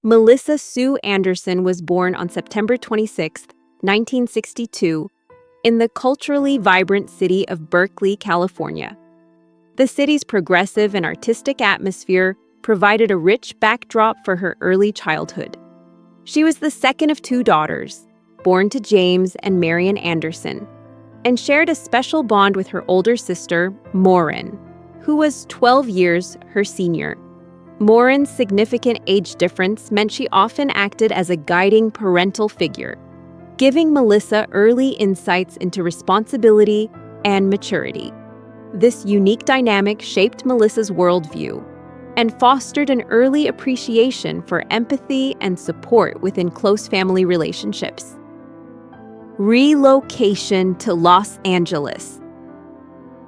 Melissa Sue Anderson was born on September 26, 1962, in the culturally vibrant city of Berkeley, California. The city's progressive and artistic atmosphere provided a rich backdrop for her early childhood. She was the second of two daughters, born to James and Marian Anderson, and shared a special bond with her older sister, Maureen, who was 12 years her senior. Maureen's significant age difference meant she often acted as a guiding parental figure, giving Melissa early insights into responsibility and maturity. This unique dynamic shaped Melissa's worldview and fostered an early appreciation for empathy and support within close family relationships. Relocation to Los Angeles.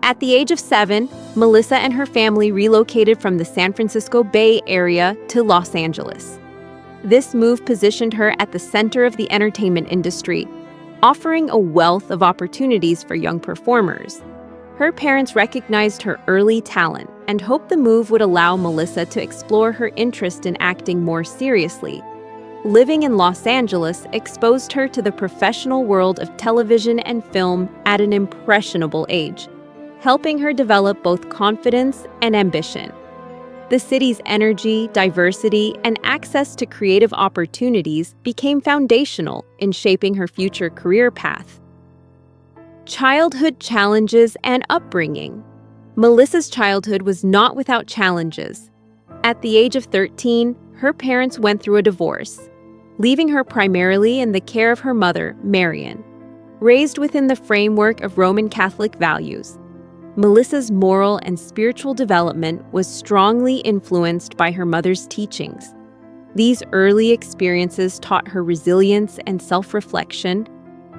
At the age of 7, Melissa and her family relocated from the San Francisco Bay Area to Los Angeles. This move positioned her at the center of the entertainment industry, offering a wealth of opportunities for young performers. Her parents recognized her early talent and hoped the move would allow Melissa to explore her interest in acting more seriously. Living in Los Angeles exposed her to the professional world of television and film at an impressionable age, helping her develop both confidence and ambition. The city's energy, diversity, and access to creative opportunities became foundational in shaping her future career path. Childhood challenges and upbringing. Melissa's childhood was not without challenges. At the age of 13, her parents went through a divorce, leaving her primarily in the care of her mother, Marian. Raised within the framework of Roman Catholic values, Melissa's moral and spiritual development was strongly influenced by her mother's teachings. These early experiences taught her resilience and self-reflection,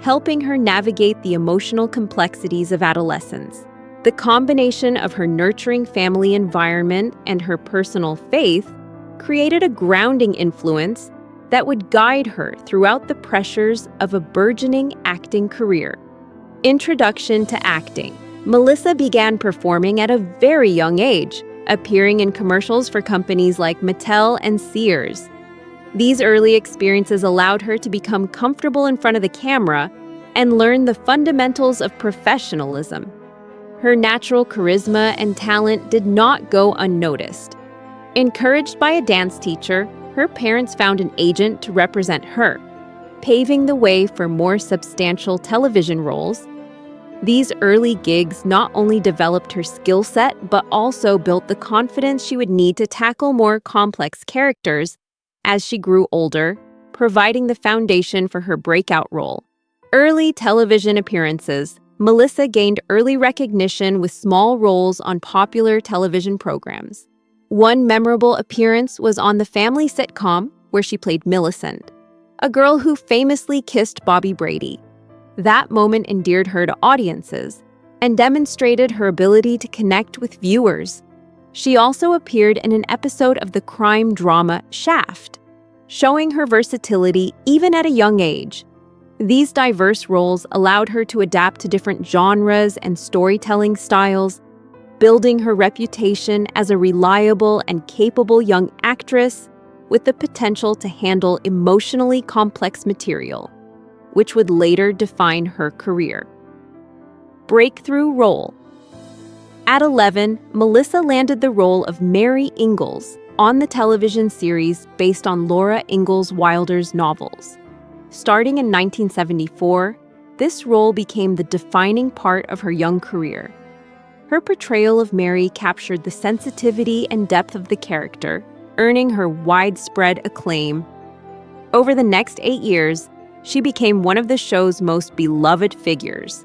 helping her navigate the emotional complexities of adolescence. The combination of her nurturing family environment and her personal faith created a grounding influence that would guide her throughout the pressures of a burgeoning acting career. Introduction to acting. Melissa began performing at a very young age, appearing in commercials for companies like Mattel and Sears. These early experiences allowed her to become comfortable in front of the camera and learn the fundamentals of professionalism. Her natural charisma and talent did not go unnoticed. Encouraged by a dance teacher, her parents found an agent to represent her, paving the way for more substantial television roles. These early gigs not only developed her skill set, but also built the confidence she would need to tackle more complex characters as she grew older, providing the foundation for her breakout role. Early television appearances. Melissa gained early recognition with small roles on popular television programs. One memorable appearance was on the family sitcom where she played Millicent, a girl who famously kissed Bobby Brady. That moment endeared her to audiences and demonstrated her ability to connect with viewers. She also appeared in an episode of the crime drama Shaft, showing her versatility even at a young age. These diverse roles allowed her to adapt to different genres and storytelling styles, building her reputation as a reliable and capable young actress with the potential to handle emotionally complex material, which would later define her career. Breakthrough role. At 11, Melissa landed the role of Mary Ingalls on the television series based on Laura Ingalls Wilder's novels. Starting in 1974, this role became the defining part of her young career. Her portrayal of Mary captured the sensitivity and depth of the character, earning her widespread acclaim. Over the next 8 years, she became one of the show's most beloved figures.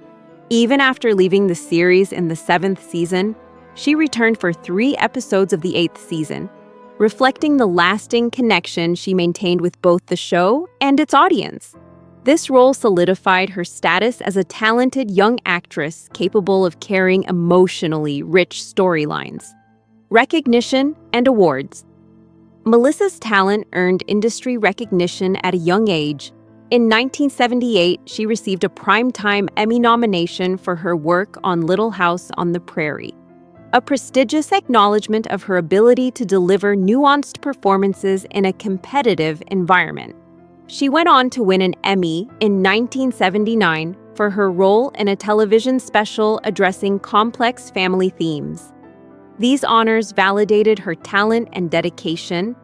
Even after leaving the series in the 7th season, she returned for 3 episodes of the 8th season, reflecting the lasting connection she maintained with both the show and its audience. This role solidified her status as a talented young actress capable of carrying emotionally rich storylines. Recognition and awards. Melissa's talent earned industry recognition at a young age. In 1978, she received a Primetime Emmy nomination for her work on Little House on the Prairie. a prestigious acknowledgement of her ability to deliver nuanced performances in a competitive environment. She went on to win an Emmy in 1979 for her role in a television special addressing complex family themes. These honors validated her talent and dedication,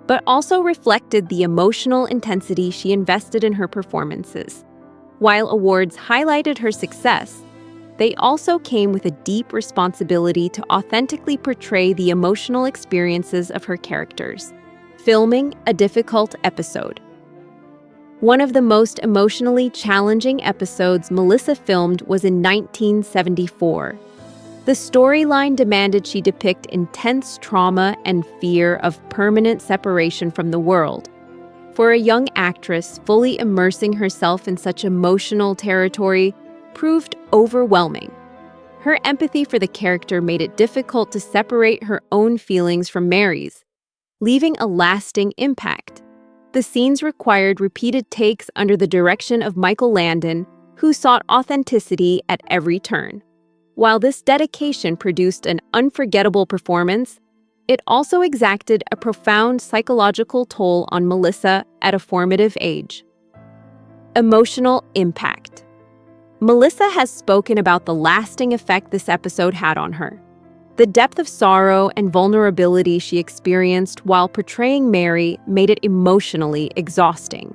but also reflected the emotional intensity she invested in her performances. While awards highlighted her success, they also came with a deep responsibility to authentically portray the emotional experiences of her characters. Filming a difficult episode. One of the most emotionally challenging episodes Melissa filmed was in 1974. The storyline demanded she depict intense trauma and fear of permanent separation from the world. For a young actress, fully immersing herself in such emotional territory proved overwhelming. Her empathy for the character made it difficult to separate her own feelings from Mary's, leaving a lasting impact. The scenes required repeated takes under the direction of Michael Landon, who sought authenticity at every turn. While this dedication produced an unforgettable performance, it also exacted a profound psychological toll on Melissa at a formative age. Emotional impact. Melissa has spoken about the lasting effect this episode had on her. The depth of sorrow and vulnerability she experienced while portraying Mary made it emotionally exhausting.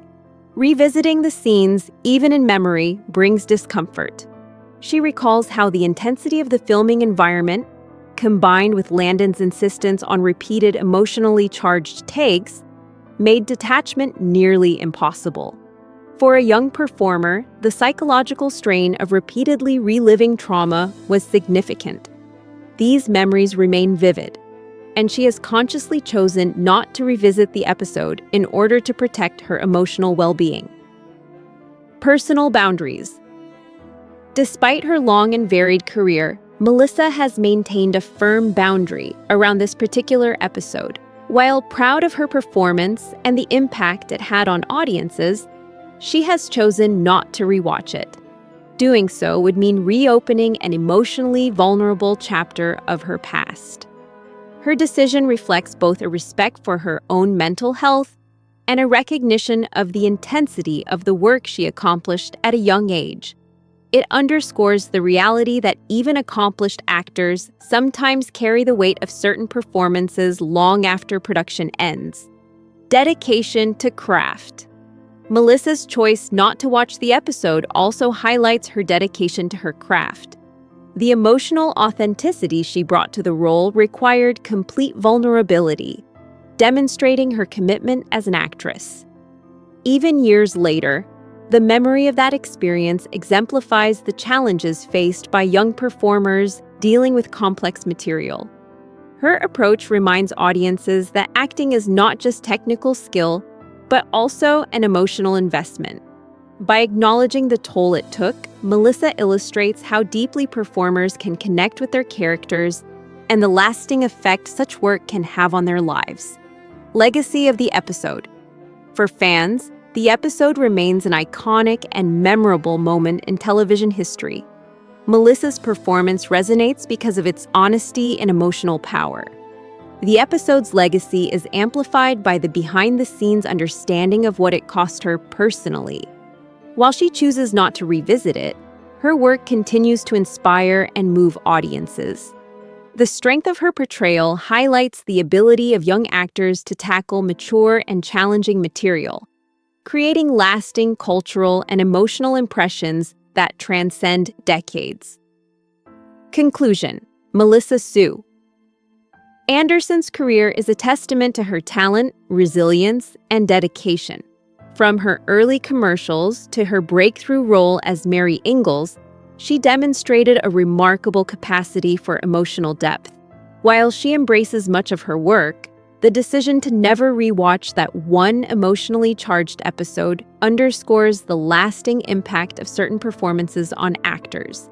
Revisiting the scenes, even in memory, brings discomfort. She recalls how the intensity of the filming environment, combined with Landon's insistence on repeated emotionally charged takes, made detachment nearly impossible. For a young performer, the psychological strain of repeatedly reliving trauma was significant. These memories remain vivid, and she has consciously chosen not to revisit the episode in order to protect her emotional well-being. Personal boundaries. Despite her long and varied career, Melissa has maintained a firm boundary around this particular episode. While proud of her performance and the impact it had on audiences, she has chosen not to rewatch it. Doing so would mean reopening an emotionally vulnerable chapter of her past. Her decision reflects both a respect for her own mental health and a recognition of the intensity of the work she accomplished at a young age. It underscores the reality that even accomplished actors sometimes carry the weight of certain performances long after production ends. Dedication to craft. Melissa's choice not to watch the episode also highlights her dedication to her craft. The emotional authenticity she brought to the role required complete vulnerability, demonstrating her commitment as an actress. Even years later, the memory of that experience exemplifies the challenges faced by young performers dealing with complex material. Her approach reminds audiences that acting is not just technical skill, but also an emotional investment. By acknowledging the toll it took, Melissa illustrates how deeply performers can connect with their characters and the lasting effect such work can have on their lives. Legacy of the episode. For fans, the episode remains an iconic and memorable moment in television history. Melissa's performance resonates because of its honesty and emotional power. The episode's legacy is amplified by the behind-the-scenes understanding of what it cost her personally. While she chooses not to revisit it, her work continues to inspire and move audiences. The strength of her portrayal highlights the ability of young actors to tackle mature and challenging material, creating lasting cultural and emotional impressions that transcend decades. Conclusion. Melissa Hsu. Anderson's career is a testament to her talent, resilience, and dedication. From her early commercials to her breakthrough role as Mary Ingalls, she demonstrated a remarkable capacity for emotional depth. While she embraces much of her work, the decision to never rewatch that one emotionally charged episode underscores the lasting impact of certain performances on actors.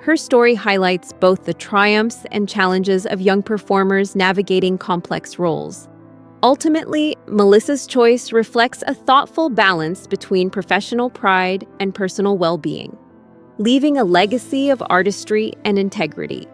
Her story highlights both the triumphs and challenges of young performers navigating complex roles. Ultimately, Melissa's choice reflects a thoughtful balance between professional pride and personal well-being, leaving a legacy of artistry and integrity.